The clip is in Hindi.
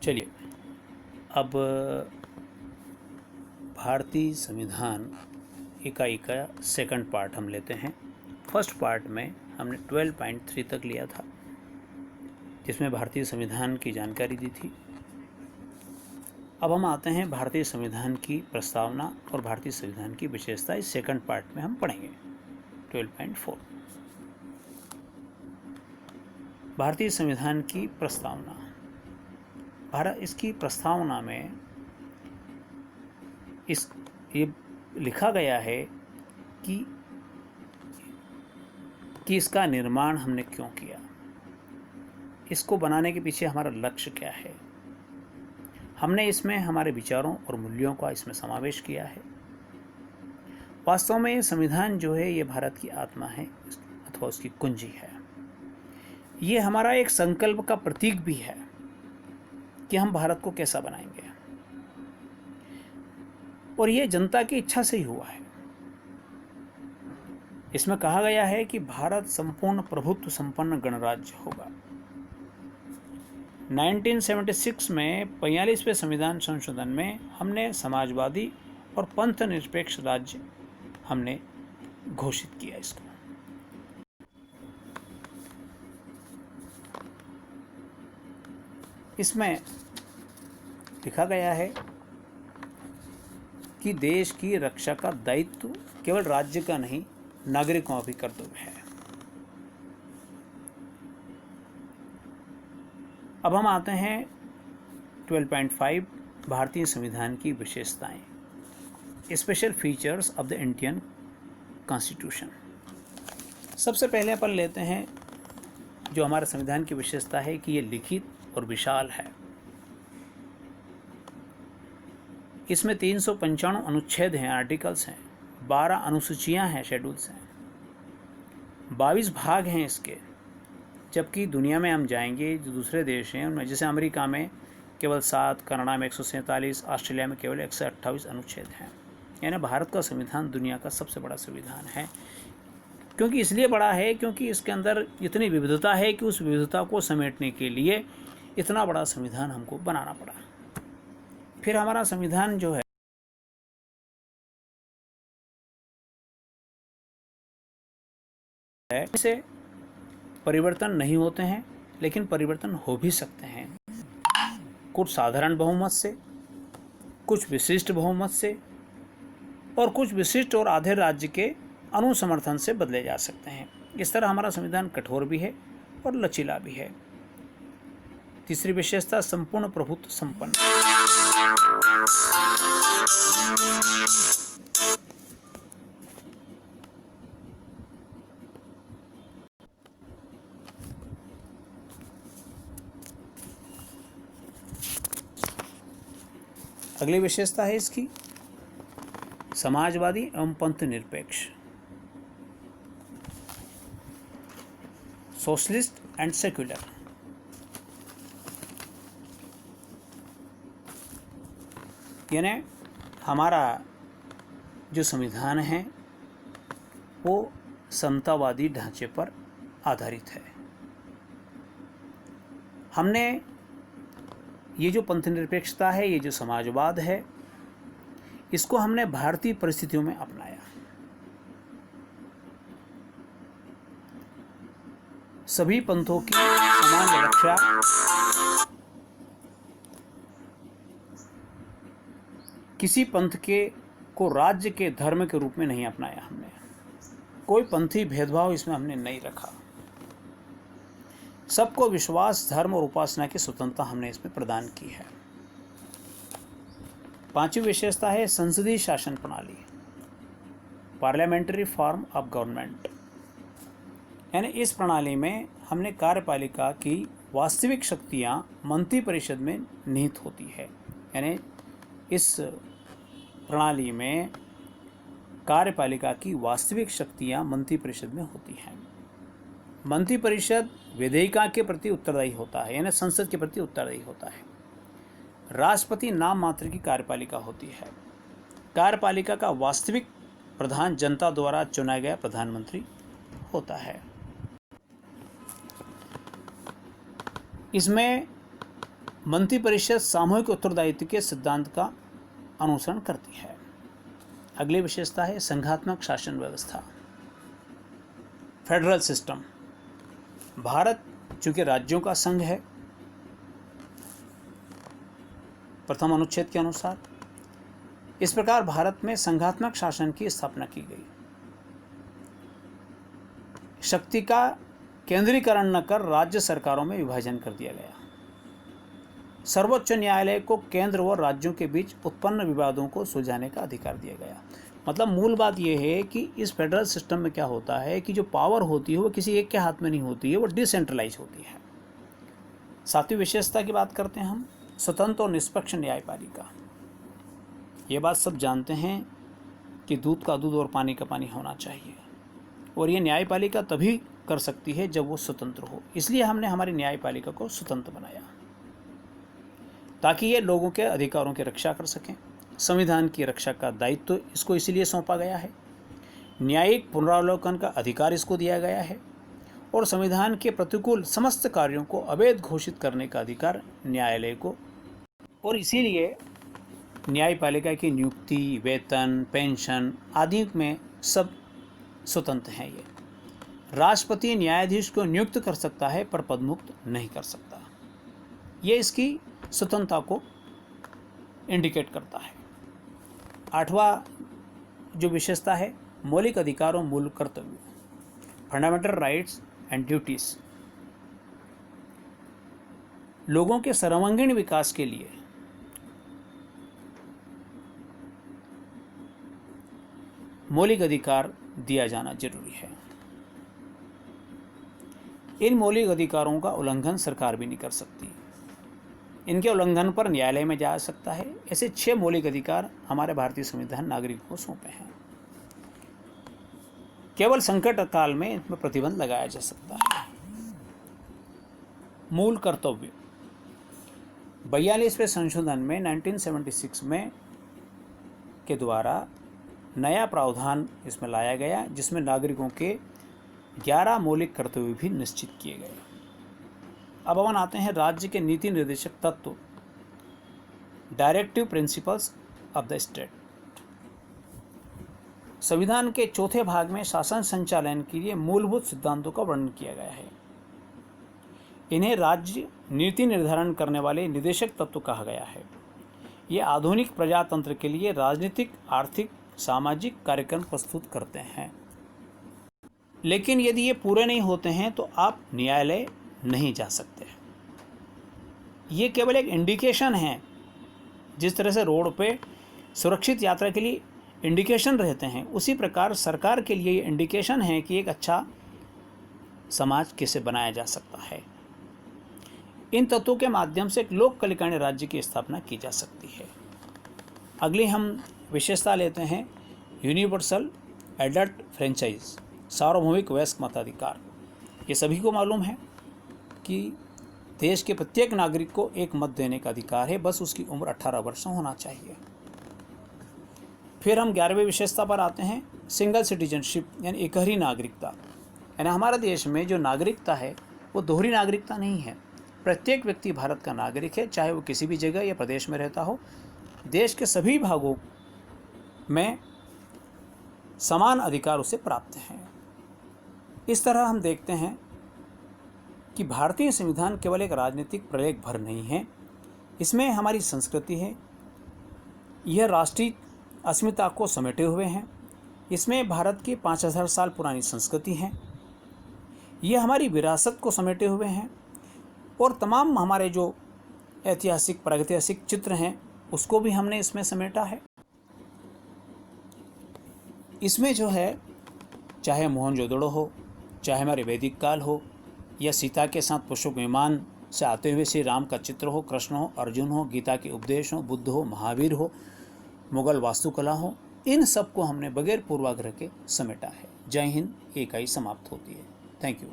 चलिए अब भारतीय संविधान इकाई का सेकंड पार्ट हम लेते हैं। फर्स्ट पार्ट में हमने 12.3 तक लिया था, जिसमें भारतीय संविधान की जानकारी दी थी। अब हम आते हैं भारतीय संविधान की प्रस्तावना और भारतीय संविधान की विशेषता। इस सेकंड पार्ट में हम पढ़ेंगे 12.4 भारतीय संविधान की प्रस्तावना। इसकी प्रस्तावना में ये लिखा गया है कि इसका निर्माण हमने क्यों किया, इसको बनाने के पीछे हमारा लक्ष्य क्या है। हमने इसमें हमारे विचारों और मूल्यों का इसमें समावेश किया है। वास्तव में ये संविधान जो है ये भारत की आत्मा है अथवा उसकी कुंजी है। ये हमारा एक संकल्प का प्रतीक भी है कि हम भारत को कैसा बनाएंगे, और ये जनता की इच्छा से ही हुआ है। इसमें कहा गया है कि भारत संपूर्ण प्रभुत्व संपन्न गणराज्य होगा। 1976 में 45वें संविधान संशोधन में हमने समाजवादी और पंथ निरपेक्ष राज्य हमने घोषित किया। इसको इसमें लिखा गया है कि देश की रक्षा का दायित्व केवल राज्य का नहीं, नागरिकों का भी कर्तव्य है। अब हम आते हैं 12.5 भारतीय संविधान की विशेषताएं, special features of the Indian constitution. सबसे पहले अपन लेते हैं जो हमारे संविधान की विशेषता है कि ये लिखित और विशाल है। इसमें 395 अनुच्छेद हैं, आर्टिकल्स हैं, 12 अनुसूचियां हैं, शेड्यूल्स हैं, 22 भाग हैं इसके। जबकि दुनिया में हम जाएंगे जो दूसरे देश हैं उनमें, जैसे अमेरिका में केवल 7, कनाडा में 147, ऑस्ट्रेलिया में केवल 128 अनुच्छेद हैं। यानी भारत का संविधान दुनिया का सबसे बड़ा संविधान है। क्योंकि इसलिए बड़ा है क्योंकि इसके अंदर इतनी विविधता है कि उस विविधता को समेटने के लिए इतना बड़ा संविधान हमको बनाना पड़ा। फिर हमारा संविधान जो है इससे परिवर्तन नहीं होते हैं, लेकिन परिवर्तन हो भी सकते हैं। कुछ साधारण बहुमत से, कुछ विशिष्ट बहुमत से, और कुछ विशिष्ट और आधे राज्य के अनुसमर्थन से बदले जा सकते हैं। इस तरह हमारा संविधान कठोर भी है और लचीला भी है। तीसरी विशेषता संपूर्ण प्रभुत्व संपन्न। अगली विशेषता है इसकी समाजवादी एवं पंथ निरपेक्ष, सोशलिस्ट एंड सेक्युलर। यानी हमारा जो संविधान है वो समतावादी ढांचे पर आधारित है। हमने ये जो पंथ निरपेक्षता है, ये जो समाजवाद है, इसको हमने भारतीय परिस्थितियों में अपनाया। सभी पंथों की समान रक्षा, किसी पंथ को राज्य के धर्म के रूप में नहीं अपनाया हमने। कोई पंथी भेदभाव इसमें हमने नहीं रखा। सबको विश्वास, धर्म और उपासना की स्वतंत्रता हमने इसमें प्रदान की है। पांचवी विशेषता है संसदीय शासन प्रणाली, पार्लियामेंट्री फॉर्म ऑफ गवर्नमेंट। यानी इस प्रणाली में हमने कार्यपालिका की वास्तविक शक्तियां मंत्रिपरिषद में निहित होती है। यानी इस प्रणाली में कार्यपालिका की वास्तविक शक्तियां मंत्रिपरिषद में होती हैं। मंत्रिपरिषद विधेयिका के प्रति उत्तरदायी होता है, यानी संसद के प्रति उत्तरदायी होता है। राष्ट्रपति नाम मात्र की कार्यपालिका होती है। कार्यपालिका का वास्तविक प्रधान जनता द्वारा चुना गया प्रधानमंत्री होता है। इसमें मंत्रिपरिषद सामूहिक उत्तरदायित्व के सिद्धांत का अनुसरण करती है। अगली विशेषता है संघात्मक शासन व्यवस्था, फेडरल सिस्टम। भारत चूंकि राज्यों का संघ है, प्रथम अनुच्छेद के अनुसार, इस प्रकार भारत में संघात्मक शासन की स्थापना की गई। शक्ति का केंद्रीकरण न कर राज्य सरकारों में विभाजन कर दिया गया। सर्वोच्च न्यायालय को केंद्र व राज्यों के बीच उत्पन्न विवादों को सुलझाने का अधिकार दिया गया। मतलब मूल बात यह है कि इस फेडरल सिस्टम में क्या होता है कि जो पावर होती है वो किसी एक के हाथ में नहीं होती है, वो डिसेंट्रलाइज होती है। सातवीं विशेषता की बात करते हैं हम, स्वतंत्र और निष्पक्ष न्यायपालिका। ये बात सब जानते हैं कि दूध का दूध और पानी का पानी होना चाहिए, और ये न्यायपालिका तभी कर सकती है जब वो स्वतंत्र हो। इसलिए हमने हमारी न्यायपालिका को स्वतंत्र बनाया ताकि ये लोगों के अधिकारों की रक्षा कर सकें। संविधान की रक्षा का दायित्व इसको इसीलिए सौंपा गया है, न्यायिक पुनरावलोकन का अधिकार इसको दिया गया है, और संविधान के प्रतिकूल समस्त कार्यों को अवैध घोषित करने का अधिकार न्यायालय को। और इसीलिए न्यायपालिका की नियुक्ति, वेतन, पेंशन आदि में सब स्वतंत्र हैं। ये राष्ट्रपति न्यायाधीश को नियुक्त कर सकता है पर पदमुक्त नहीं कर सकता। ये इसकी स्वतंत्रता को इंडिकेट करता है। आठवां जो विशेषता है, मौलिक अधिकार और मूल कर्तव्य, फंडामेंटल राइट्स एंड ड्यूटीज। लोगों के सर्वांगीण विकास के लिए मौलिक अधिकार दिया जाना जरूरी है। इन मौलिक अधिकारों का उल्लंघन सरकार भी नहीं कर सकती। इनके उल्लंघन पर न्यायालय में जा सकता है। ऐसे 6 मौलिक अधिकार हमारे भारतीय संविधान नागरिकों को सौंपे हैं। केवल संकट काल में इनमें प्रतिबंध लगाया जा सकता है। मूल कर्तव्य 42वें संशोधन में 1976 में के द्वारा नया प्रावधान इसमें लाया गया, जिसमें नागरिकों के 11 मौलिक कर्तव्य भी निश्चित किए गए। अब अपन आते हैं राज्य के नीति निर्देशक तत्व, directive principles of the state. संविधान के चौथे भाग में शासन संचालन के लिए मूलभूत सिद्धांतों का वर्णन किया गया है। इन्हें राज्य नीति निर्धारण करने वाले निदेशक तत्व कहा गया है। ये आधुनिक प्रजातंत्र के लिए राजनीतिक, आर्थिक, सामाजिक कार्यक्रम प्रस्तुत करते हैं। लेकिन यदि ये पूरे नहीं होते हैं तो आप न्यायालय नहीं जा सकते। ये केवल एक इंडिकेशन है। जिस तरह से रोड पे सुरक्षित यात्रा के लिए इंडिकेशन रहते हैं, उसी प्रकार सरकार के लिए ये इंडिकेशन है कि एक अच्छा समाज कैसे बनाया जा सकता है। इन तत्वों के माध्यम से एक लोक कल्याणी राज्य की स्थापना की जा सकती है। अगली हम विशेषता लेते हैं यूनिवर्सल एडल्ट फ्रेंचाइज, सार्वभौमिक वयस्क मताधिकार। ये सभी को मालूम है कि देश के प्रत्येक नागरिक को एक मत देने का अधिकार है, बस उसकी उम्र 18 वर्ष होना चाहिए। फिर हम 11वें विशेषता पर आते हैं, सिंगल सिटीजनशिप यानी एकहरी नागरिकता। यानी हमारे देश में जो नागरिकता है वो दोहरी नागरिकता नहीं है। प्रत्येक व्यक्ति भारत का नागरिक है, चाहे वो किसी भी जगह या प्रदेश में रहता हो। देश के सभी भागों में समान अधिकार उसे प्राप्त हैं। इस तरह हम देखते हैं कि भारतीय संविधान केवल एक राजनीतिक प्रलेख भर नहीं है, इसमें हमारी संस्कृति है। यह राष्ट्रीय अस्मिता को समेटे हुए हैं। इसमें भारत की 5000 साल पुरानी संस्कृति है। यह हमारी विरासत को समेटे हुए हैं, और तमाम हमारे जो ऐतिहासिक प्रागैतिहासिक चित्र हैं उसको भी हमने इसमें समेटा है। इसमें जो है, चाहे मोहनजोदड़ो हो, चाहे हमारे वैदिक काल हो, या सीता के साथ पुष्पक विमान से आते हुए श्री राम का चित्र हो, कृष्ण हो, अर्जुन हो, गीता के उपदेश हो, बुद्ध हो, महावीर हो, मुगल वास्तुकला हो, इन सब को हमने बगैर पूर्वाग्रह के समेटा है। जय हिंद। इकाई समाप्त होती है। Thank you.